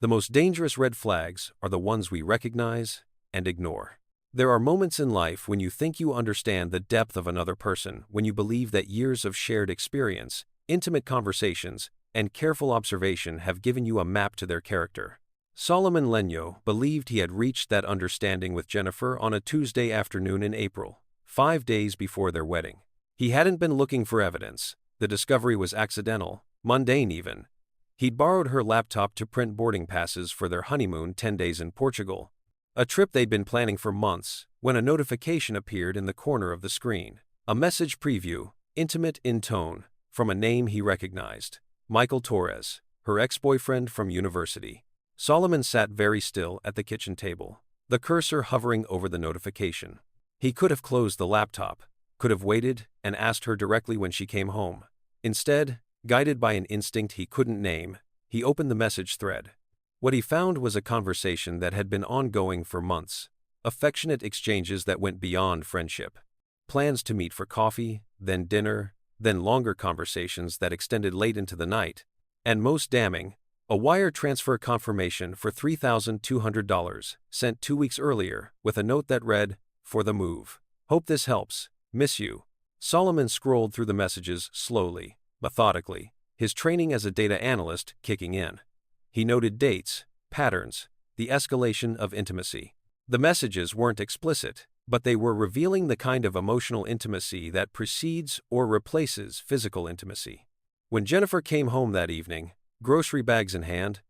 The most dangerous red flags are the ones we recognize and ignore. There are moments in life when you think you understand the depth of another person, when you believe that years of shared experience, intimate conversations, and careful observation have given you a map to their character. Solomon Lenyo believed he had reached that understanding with Jennifer on a Tuesday afternoon in April, 5 days before their wedding. He hadn't been looking for evidence. The discovery was accidental, mundane even. He'd borrowed her laptop to print boarding passes for their honeymoon 10 days in Portugal, a trip they'd been planning for months, when a notification appeared in the corner of the screen. A message preview, intimate in tone, from a name he recognized. Michael Torres, her ex-boyfriend from university. Solomon sat very still at the kitchen table, the cursor hovering over the notification. He could have closed the laptop, could have waited and asked her directly when she came home. Instead, guided by an instinct he couldn't name, he opened the message thread. What he found was a conversation that had been ongoing for months, affectionate exchanges that went beyond friendship. Plans to meet for coffee, then dinner, then longer conversations that extended late into the night, and most damning, a wire transfer confirmation for $3,200 sent 2 weeks earlier with a note that read, "For the move. Hope this helps. Miss you." Solomon scrolled through the messages slowly, methodically, his training as a data analyst kicking in. He noted dates, patterns, the escalation of intimacy. The messages weren't explicit, but they were revealing the kind of emotional intimacy that precedes or replaces physical intimacy. When Jennifer came home that evening, grocery bags in hand,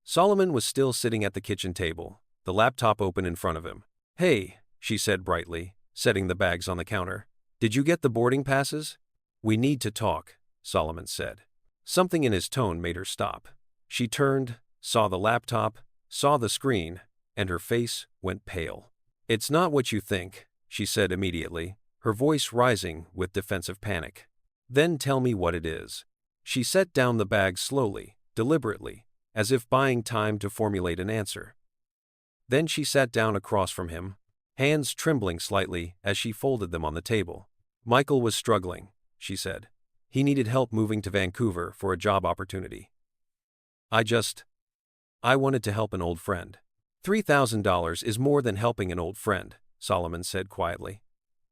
Solomon was still sitting at the kitchen table, the laptop open in front of him. "Hey," she said brightly, setting the bags on the counter. "Did you get the boarding passes?" "We need to talk," Solomon said. Something in his tone made her stop. She turned, saw the laptop, saw the screen, and her face went pale. "It's not what you think," she said immediately, her voice rising with defensive panic. "Then tell me what it is." She set down the bag slowly, deliberately, as if buying time to formulate an answer. Then she sat down across from him, hands trembling slightly as she folded them on the table. "Michael was struggling," she said. "He needed help moving to Vancouver for a job opportunity. I wanted to help an old friend." $3,000 is more than helping an old friend, Solomon said quietly.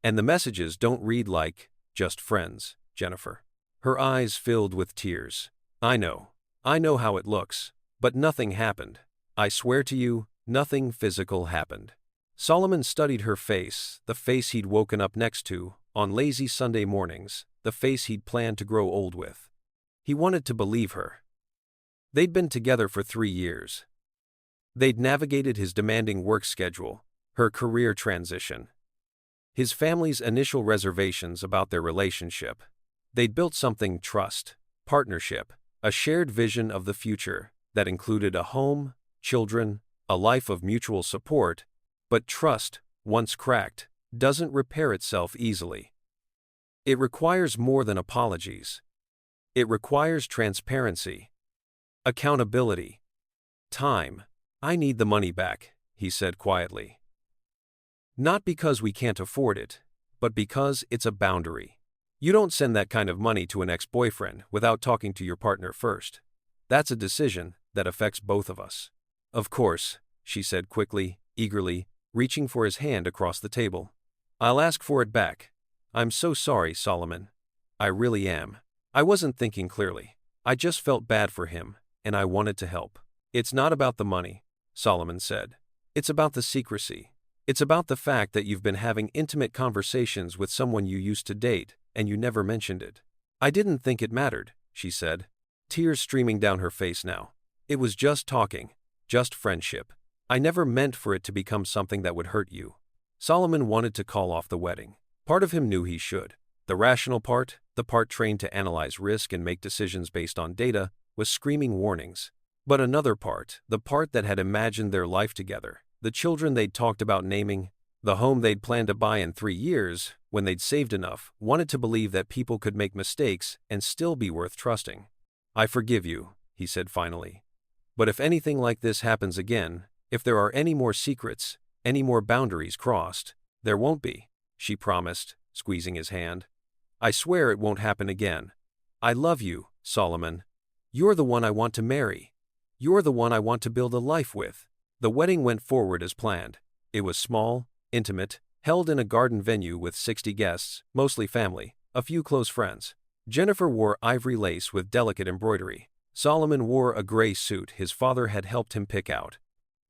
"And the messages don't read like, just friends, Jennifer." Her eyes filled with tears. I know how it looks, but nothing happened. I swear to you, nothing physical happened." Solomon studied her face, the face he'd woken up next to, on lazy Sunday mornings, the face he'd planned to grow old with. He wanted to believe her. They'd been together for 3 years. They'd navigated his demanding work schedule, her career transition, his family's initial reservations about their relationship. They'd built something: trust, partnership, a shared vision of the future that included a home, children, a life of mutual support. But trust, once cracked, doesn't repair itself easily. It requires more than apologies. It requires transparency, accountability, time. "I need the money back," he said quietly. "Not because we can't afford it, but because it's a boundary. You don't send that kind of money to an ex-boyfriend without talking to your partner first. That's a decision that affects both of us." "Of course," she said quickly, eagerly, reaching for his hand across the table. "I'll ask for it back. I'm so sorry, Solomon. I really am. I wasn't thinking clearly. I just felt bad for him, and I wanted to help." "It's not about the money," Solomon said. "It's about the secrecy. It's about the fact that you've been having intimate conversations with someone you used to date, and you never mentioned it." "I didn't think it mattered," she said, tears streaming down her face now. "It was just talking, just friendship. I never meant for it to become something that would hurt you." Solomon wanted to call off the wedding. Part of him knew he should. The rational part, the part trained to analyze risk and make decisions based on data, was screaming warnings. But another part, the part that had imagined their life together, the children they'd talked about naming, the home they'd planned to buy in 3 years, when they'd saved enough, wanted to believe that people could make mistakes and still be worth trusting. "I forgive you," he said finally. "But if anything like this happens again, if there are any more secrets, any more boundaries crossed—" "There won't be," she promised, squeezing his hand. "I swear it won't happen again. I love you, Solomon. You're the one I want to marry." You're the one I want to build a life with." The wedding went forward as planned. It was small, intimate, held in a garden venue with 60 guests, mostly family, a few close friends. Jennifer wore ivory lace with delicate embroidery. Solomon wore a gray suit his father had helped him pick out.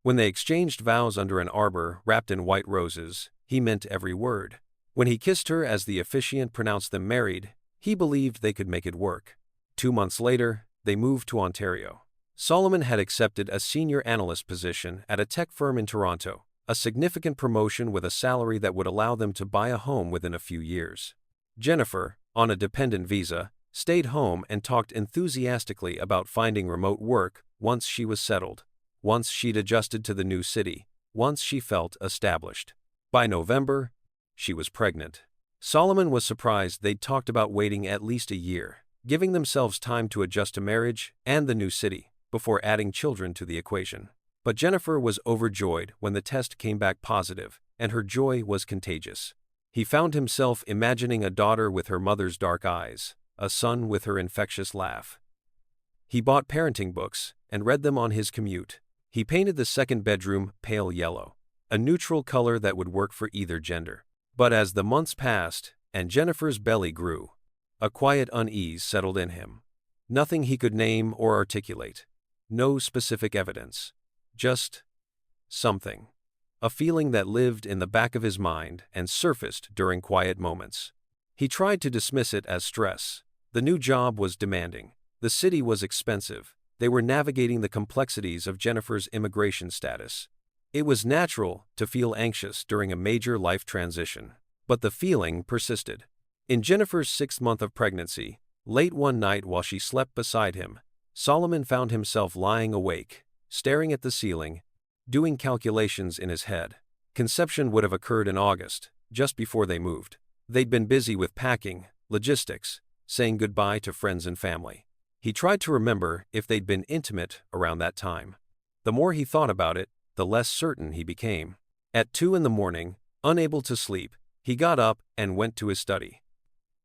When they exchanged vows under an arbor wrapped in white roses, he meant every word. When he kissed her as the officiant pronounced them married, he believed they could make it work. 2 months later, they moved to Ontario. Solomon had accepted a senior analyst position at a tech firm in Toronto, a significant promotion with a salary that would allow them to buy a home within a few years. Jennifer, on a dependent visa, stayed home and talked enthusiastically about finding remote work once she was settled, once she'd adjusted to the new city, once she felt established. By November, she was pregnant. Solomon was surprised they'd talked about waiting at least a year, giving themselves time to adjust to marriage and the new city, before adding children to the equation. But Jennifer was overjoyed when the test came back positive, and her joy was contagious. He found himself imagining a daughter with her mother's dark eyes, a son with her infectious laugh. He bought parenting books and read them on his commute. He painted the second bedroom pale yellow, a neutral color that would work for either gender. But as the months passed and Jennifer's belly grew, a quiet unease settled in him. Nothing he could name or articulate. No specific evidence. Just something. A feeling that lived in the back of his mind and surfaced during quiet moments. He tried to dismiss it as stress. The new job was demanding. The city was expensive. They were navigating the complexities of Jennifer's immigration status. It was natural to feel anxious during a major life transition. But the feeling persisted. In Jennifer's 6th month of pregnancy, late one night while she slept beside him, Solomon found himself lying awake, staring at the ceiling, doing calculations in his head. Conception would have occurred in August, just before they moved. They'd been busy with packing, logistics, saying goodbye to friends and family. He tried to remember if they'd been intimate around that time. The more he thought about it, the less certain he became. At 2 a.m, unable to sleep, he got up and went to his study.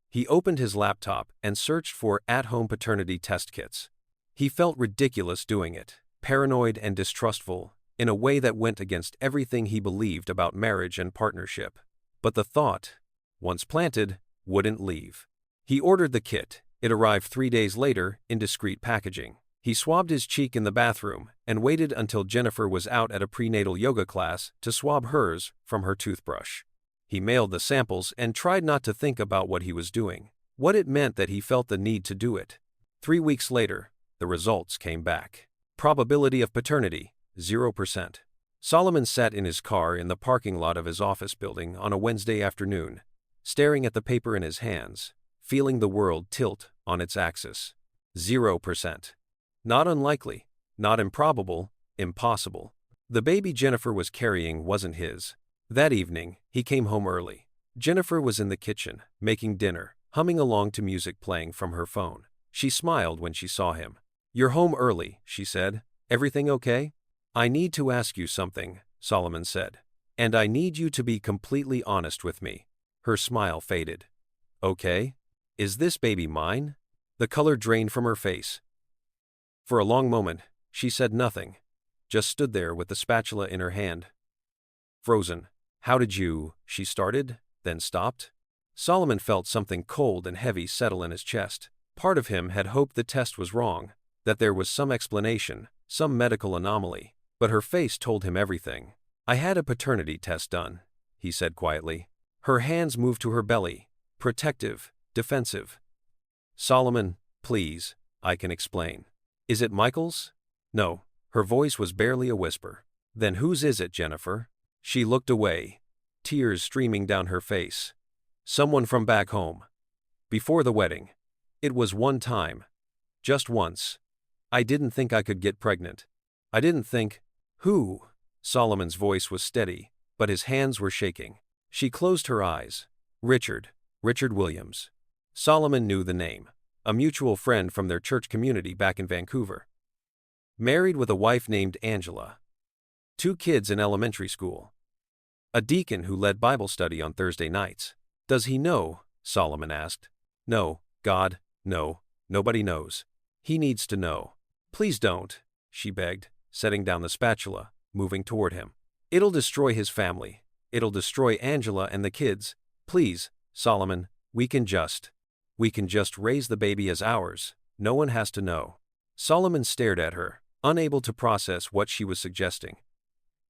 He opened his laptop and searched for at-home paternity test kits. He felt ridiculous doing it, paranoid and distrustful, in a way that went against everything he believed about marriage and partnership. But the thought, once planted, wouldn't leave. He ordered the kit. It arrived 3 days later in discreet packaging. He swabbed his cheek in the bathroom and waited until Jennifer was out at a prenatal yoga class to swab hers from her toothbrush. He mailed the samples and tried not to think about what he was doing, what it meant that he felt the need to do it. 3 weeks later, the results came back. Probability of paternity, 0%. Solomon sat in his car in the parking lot of his office building on a Wednesday afternoon, staring at the paper in his hands, feeling the world tilt on its axis. 0%. Not unlikely, not improbable, impossible. The baby Jennifer was carrying wasn't his. That evening, he came home early. Jennifer was in the kitchen, making dinner, humming along to music playing from her phone. She smiled when she saw him. "You're home early," she said. "Everything okay?" "I need to ask you something," Solomon said. "And I need you to be completely honest with me." Her smile faded. "Okay. Is this baby mine?" The color drained from her face. For a long moment, she said nothing, just stood there with the spatula in her hand. Frozen. "How did you," she started, then stopped. Solomon felt something cold and heavy settle in his chest. Part of him had hoped the test was wrong, that there was some explanation, some medical anomaly, but her face told him everything. "I had a paternity test done," he said quietly. Her hands moved to her belly, protective, defensive. "Solomon, please, I can explain. Is it Michael's?" "No." Her voice was barely a whisper. "Then whose is it, Jennifer?" She looked away, tears streaming down her face. "Someone from back home. Before the wedding. It was one time. Just once. I didn't think I could get pregnant. I didn't think." "Who?" Solomon's voice was steady, but his hands were shaking. She closed her eyes. Richard Williams." Solomon knew the name. A mutual friend from their church community back in Vancouver. Married with a wife named Angela. 2 kids in elementary school. A deacon who led Bible study on Thursday nights. "Does he know?" Solomon asked. "No, God, no, nobody knows. He needs to know." "Please don't," she begged, setting down the spatula, moving toward him. It'll destroy his family. It'll destroy Angela and the kids. Please, Solomon, we can just raise the baby as ours. No one has to know. Solomon stared at her, unable to process what she was suggesting.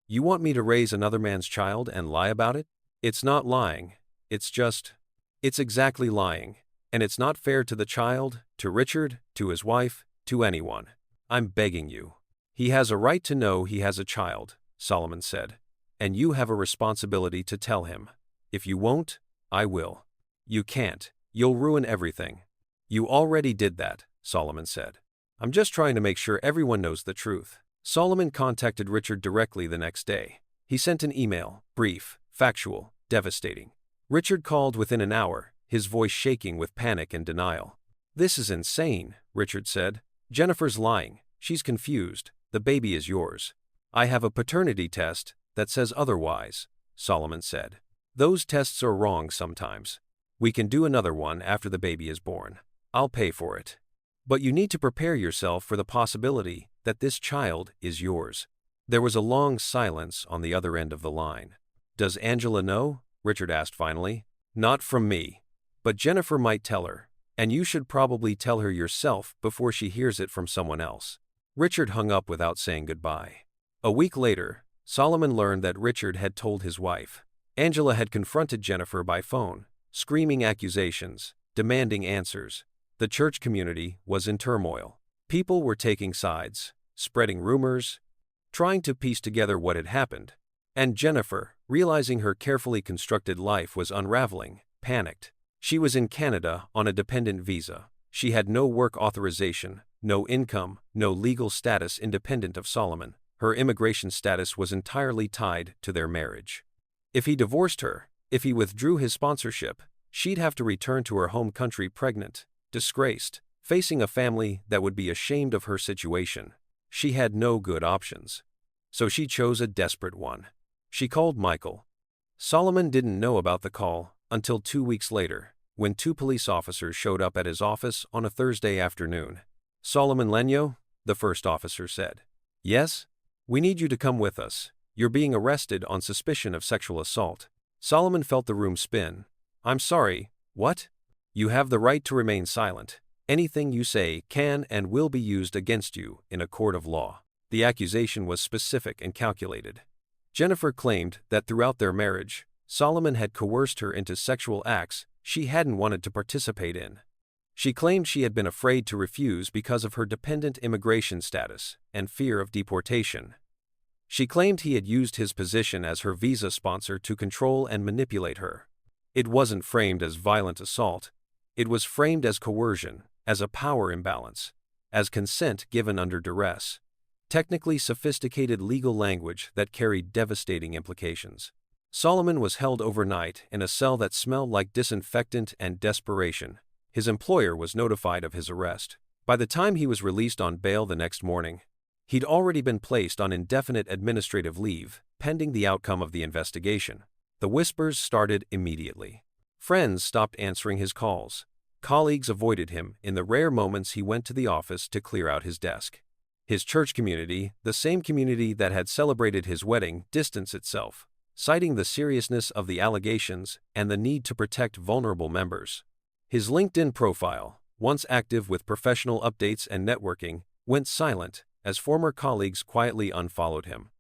You want me to raise another man's child and lie about it? It's not lying. It's exactly lying. And it's not fair to the child, to Richard, to his wife, to anyone. I'm begging you. He has a right to know he has a child, Solomon said. And you have a responsibility to tell him. If you won't, I will. You can't. You'll ruin everything. You already did that, Solomon said. I'm just trying to make sure everyone knows the truth. Solomon contacted Richard directly the next day. He sent an email, brief, factual, devastating. Richard called within an hour, his voice shaking with panic and denial. This is insane, Richard said. Jennifer's lying. She's confused. The baby is yours. I have a paternity test that says otherwise, Solomon said. Those tests are wrong sometimes. We can do another one after the baby is born. I'll pay for it. But you need to prepare yourself for the possibility that this child is yours. There was a long silence on the other end of the line. Does Angela know? Richard asked finally. Not from me. But Jennifer might tell her, and you should probably tell her yourself before she hears it from someone else. Richard hung up without saying goodbye. A week later, Solomon learned that Richard had told his wife. Angela had confronted Jennifer by phone, screaming accusations, demanding answers. The church community was in turmoil. People were taking sides, spreading rumors, trying to piece together what had happened. And Jennifer, realizing her carefully constructed life was unraveling, panicked. She was in Canada on a dependent visa. She had no work authorization, no income, no legal status independent of Solomon. Her immigration status was entirely tied to their marriage. If he divorced her, if he withdrew his sponsorship, she'd have to return to her home country pregnant, disgraced, facing a family that would be ashamed of her situation. She had no good options. So she chose a desperate one. She called Michael. Solomon didn't know about the call until 2 weeks later, when 2 police officers showed up at his office on a Thursday afternoon. Solomon Lenyo, the first officer said. Yes? We need you to come with us. You're being arrested on suspicion of sexual assault. Solomon felt the room spin. I'm sorry, what? You have the right to remain silent. Anything you say can and will be used against you in a court of law. The accusation was specific and calculated. Jennifer claimed that throughout their marriage, Solomon had coerced her into sexual acts she hadn't wanted to participate in. She claimed she had been afraid to refuse because of her dependent immigration status and fear of deportation. She claimed he had used his position as her visa sponsor to control and manipulate her. It wasn't framed as violent assault. It was framed as coercion, as a power imbalance, as consent given under duress. Technically sophisticated legal language that carried devastating implications. Solomon was held overnight in a cell that smelled like disinfectant and desperation. His employer was notified of his arrest. By the time he was released on bail the next morning, he'd already been placed on indefinite administrative leave, pending the outcome of the investigation. The whispers started immediately. Friends stopped answering his calls. Colleagues avoided him in the rare moments he went to the office to clear out his desk. His church community, the same community that had celebrated his wedding, distanced itself, citing the seriousness of the allegations and the need to protect vulnerable members. His LinkedIn profile, once active with professional updates and networking, went silent as former colleagues quietly unfollowed him.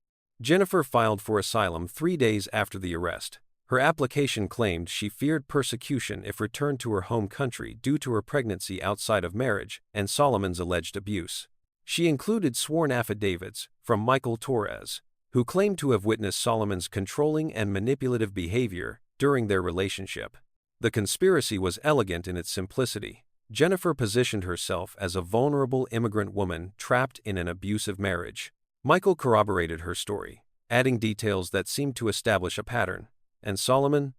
Jennifer filed for asylum 3 days after the arrest. Her application claimed she feared persecution if returned to her home country due to her pregnancy outside of marriage and Solomon's alleged abuse. She included sworn affidavits from Michael Torres, who claimed to have witnessed Solomon's controlling and manipulative behavior during their relationship. The conspiracy was elegant in its simplicity. Jennifer positioned herself as a vulnerable immigrant woman trapped in an abusive marriage. Michael corroborated her story, adding details that seemed to establish a pattern. And Solomon,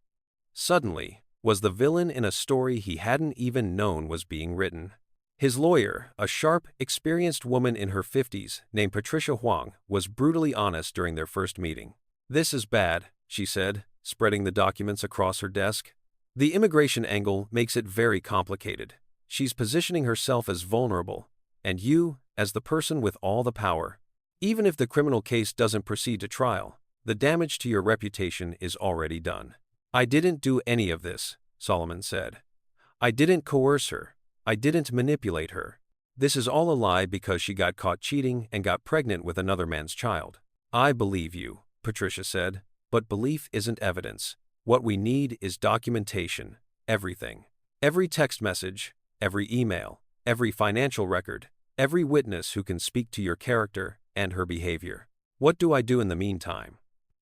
suddenly, was the villain in a story he hadn't even known was being written. His lawyer, a sharp, experienced woman in her 50s named Patricia Huang, was brutally honest during their first meeting. This is bad, she said, spreading the documents across her desk. The immigration angle makes it very complicated. She's positioning herself as vulnerable, And you, as the person with all the power, even if the criminal case doesn't proceed to trial, the damage to your reputation is already done. I didn't do any of this, Solomon said. I didn't coerce her. I didn't manipulate her. This is all a lie because she got caught cheating and got pregnant with another man's child. I believe you, Patricia said, but belief isn't evidence. What we need is documentation, everything. Every text message, every email, every financial record, every witness who can speak to your character and her behavior. What do I do in the meantime?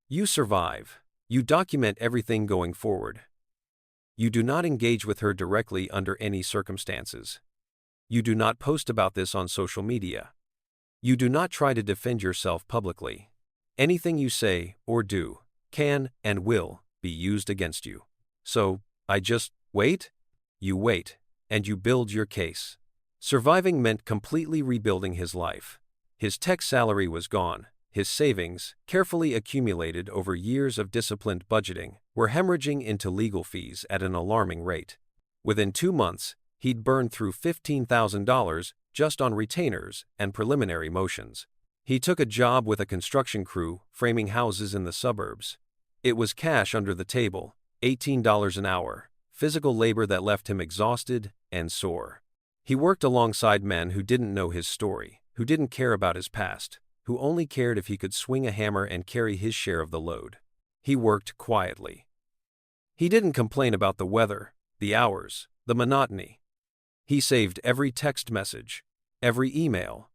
You survive. You document everything going forward. You do not engage with her directly under any circumstances. You do not post about this on social media. You do not try to defend yourself publicly. Anything you say or do can and will be used against you. So, I just wait? You wait, and you build your case. Surviving meant completely rebuilding his life. His tech salary was gone. His savings, carefully accumulated over years of disciplined budgeting, were hemorrhaging into legal fees at an alarming rate. Within 2 months, he'd burned through $15,000 just on retainers and preliminary motions. He took a job with a construction crew framing houses in the suburbs. It was cash under the table, $18 an hour, physical labor that left him exhausted and sore. He worked alongside men who didn't know his story, who didn't care about his past, who only cared if he could swing a hammer and carry his share of the load. He worked quietly. He didn't complain about the weather, the hours, the monotony. He saved every text message, every email,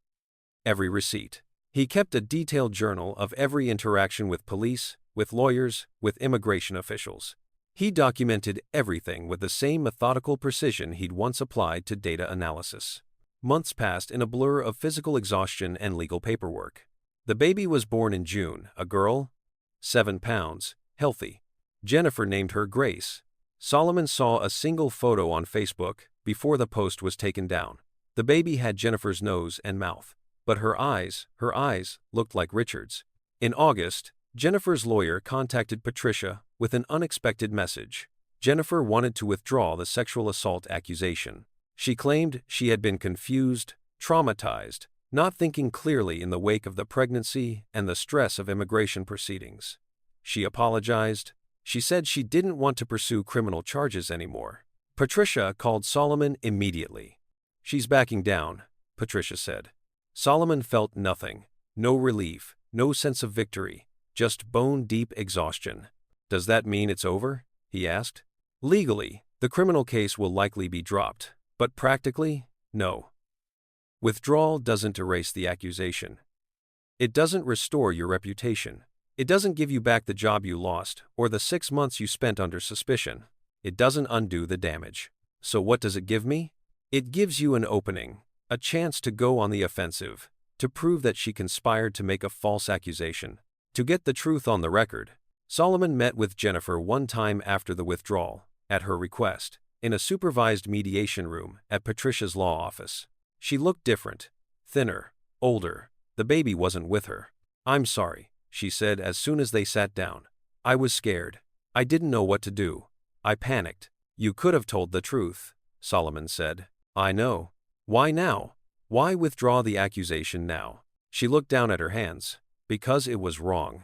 every receipt. He kept a detailed journal of every interaction with police, with lawyers, with immigration officials. He documented everything with the same methodical precision he'd once applied to data analysis. Months passed in a blur of physical exhaustion and legal paperwork. The baby was born in June, a girl, 7 pounds, healthy. Jennifer named her Grace. Solomon saw a single photo on Facebook before the post was taken down. The baby had Jennifer's nose and mouth, but her eyes looked like Richard's. In August, Jennifer's lawyer contacted Patricia with an unexpected message. Jennifer wanted to withdraw the sexual assault accusation. She claimed she had been confused, traumatized, not thinking clearly in the wake of the pregnancy and the stress of immigration proceedings. She apologized. She said she didn't want to pursue criminal charges anymore. Patricia called Solomon immediately. She's backing down, Patricia said. Solomon felt nothing, no relief, no sense of victory, just bone-deep exhaustion. Does that mean it's over? He asked. Legally, the criminal case will likely be dropped. But practically, no. Withdrawal doesn't erase the accusation. It doesn't restore your reputation. It doesn't give you back the job you lost or the 6 months you spent under suspicion. It doesn't undo the damage. So what does it give me? It gives you an opening, a chance to go on the offensive, to prove that she conspired to make a false accusation, to get the truth on the record. Solomon met with Jennifer one time after the withdrawal, at her request, in a supervised mediation room at Patricia's law office. She looked different, thinner, older. The baby wasn't with her. I'm sorry, she said as soon as they sat down. I was scared. I didn't know what to do. I panicked. You could have told the truth, Solomon said. I know. Why now? Why withdraw the accusation now? She looked down at her hands. Because it was wrong.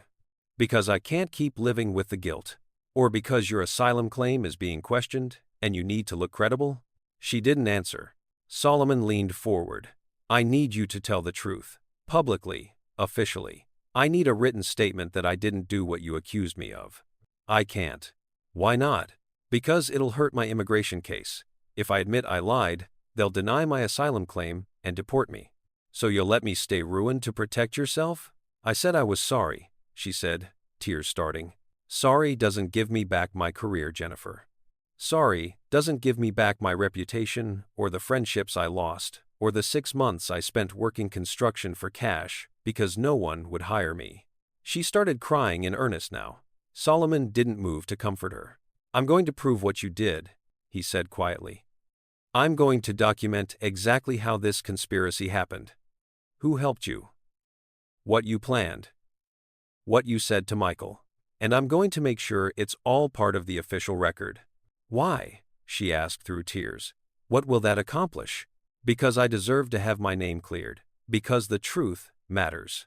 Because I can't keep living with the guilt. Or because your asylum claim is being questioned and you need to look credible? She didn't answer. Solomon leaned forward. I need you to tell the truth. Publicly, officially. I need a written statement that I didn't do what you accused me of. I can't. Why not? Because it'll hurt my immigration case. If I admit I lied, they'll deny my asylum claim and deport me. So you'll let me stay ruined to protect yourself? I said I was sorry, she said, tears starting. Sorry doesn't give me back my career, Jennifer. Sorry doesn't give me back my reputation or the friendships I lost or the 6 months I spent working construction for cash because no one would hire me. She started crying in earnest now. Solomon didn't move to comfort her. I'm going to prove what you did, he said quietly. I'm going to document exactly how this conspiracy happened. Who helped you? What you planned. What you said to Michael. And I'm going to make sure it's all part of the official record. Why? She asked through tears. What will that accomplish? Because I deserve to have my name cleared. Because the truth matters.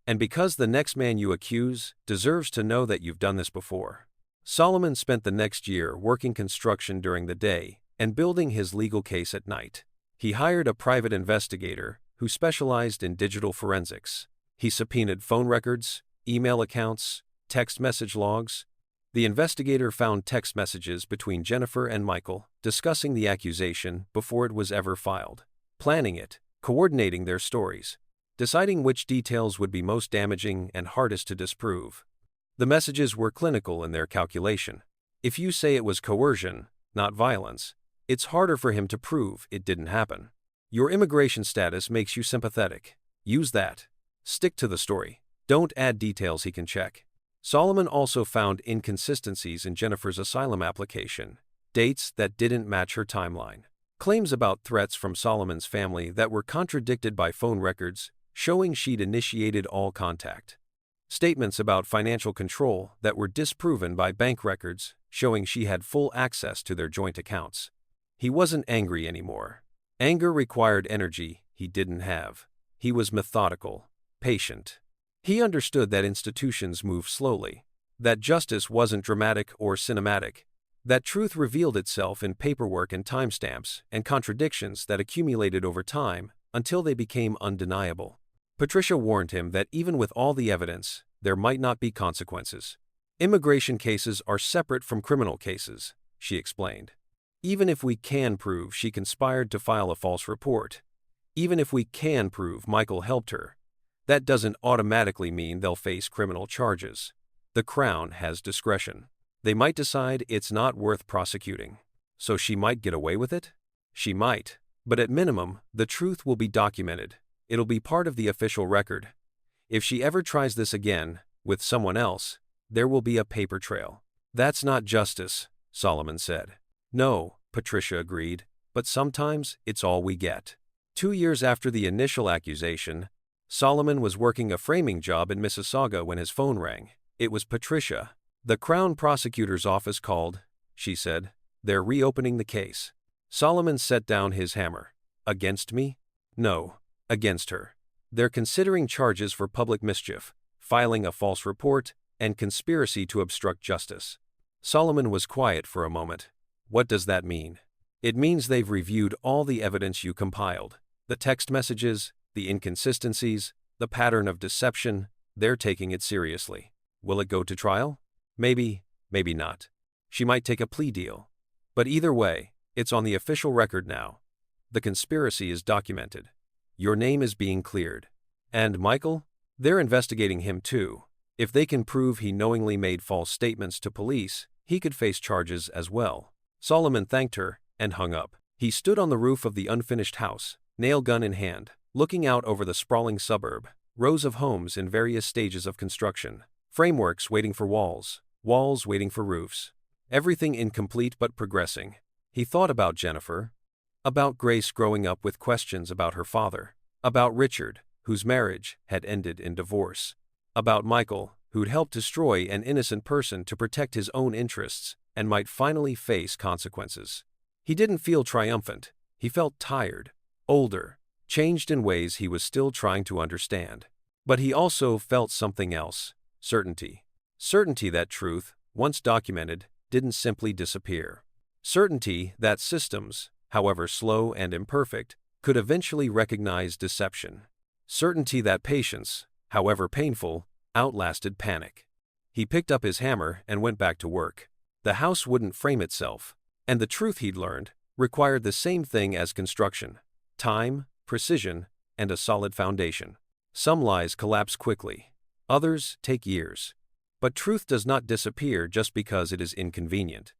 And because the next man you accuse deserves to know that you've done this before. Solomon spent the next year working construction during the day and building his legal case at night. He hired a private investigator who specialized in digital forensics. He subpoenaed phone records, email accounts, text message logs. The investigator found text messages between Jennifer and Michael discussing the accusation before it was ever filed, planning it, coordinating their stories, deciding which details would be most damaging and hardest to disprove. The messages were clinical in their calculation. If you say it was coercion, not violence, it's harder for him to prove it didn't happen. Your immigration status makes you sympathetic. Use that. Stick to the story. Don't add details he can check. Solomon also found inconsistencies in Jennifer's asylum application, dates that didn't match her timeline, claims about threats from Solomon's family that were contradicted by phone records showing she'd initiated all contact, statements about financial control that were disproven by bank records showing she had full access to their joint accounts. He wasn't angry anymore. Anger required energy he didn't have. He was methodical, patient. He understood that institutions move slowly, that justice wasn't dramatic or cinematic, that truth revealed itself in paperwork and timestamps and contradictions that accumulated over time until they became undeniable. Patricia warned him that even with all the evidence, there might not be consequences. Immigration cases are separate from criminal cases, she explained. Even if we can prove she conspired to file a false report, even if we can prove Michael helped her, that doesn't automatically mean they'll face criminal charges. The Crown has discretion. They might decide it's not worth prosecuting. So she might get away with it? She might. But at minimum, the truth will be documented. It'll be part of the official record. If she ever tries this again, with someone else, there will be a paper trail. That's not justice, Solomon said. No, Patricia agreed, but sometimes it's all we get. 2 years after the initial accusation, Solomon was working a framing job in Mississauga when his phone rang. It was Patricia. The Crown Prosecutor's Office called, she said. They're reopening the case. Solomon set down his hammer. Against me? No, against her. They're considering charges for public mischief, filing a false report, and conspiracy to obstruct justice. Solomon was quiet for a moment. What does that mean? It means they've reviewed all the evidence you compiled. The text messages, the inconsistencies, the pattern of deception. They're taking it seriously. Will it go to trial? Maybe, maybe not. She might take a plea deal. But either way, it's on the official record now. The conspiracy is documented. Your name is being cleared. And Michael? They're investigating him too. If they can prove he knowingly made false statements to police, he could face charges as well. Solomon thanked her and hung up. He stood on the roof of the unfinished house, nail gun in hand, looking out over the sprawling suburb, rows of homes in various stages of construction, frameworks waiting for walls, walls waiting for roofs. Everything incomplete but progressing. He thought about Jennifer, about Grace growing up with questions about her father, about Richard, whose marriage had ended in divorce, about Michael, who'd helped destroy an innocent person to protect his own interests and might finally face consequences. He didn't feel triumphant. He felt tired, older, changed in ways he was still trying to understand. But he also felt something else, certainty. Certainty that truth, once documented, didn't simply disappear. Certainty that systems, however slow and imperfect, could eventually recognize deception. Certainty that patience, however painful, outlasted panic. He picked up his hammer and went back to work. The house wouldn't frame itself, and the truth he'd learned required the same thing as construction: time, precision, and a solid foundation. Some lies collapse quickly. Others take years. But truth does not disappear just because it is inconvenient.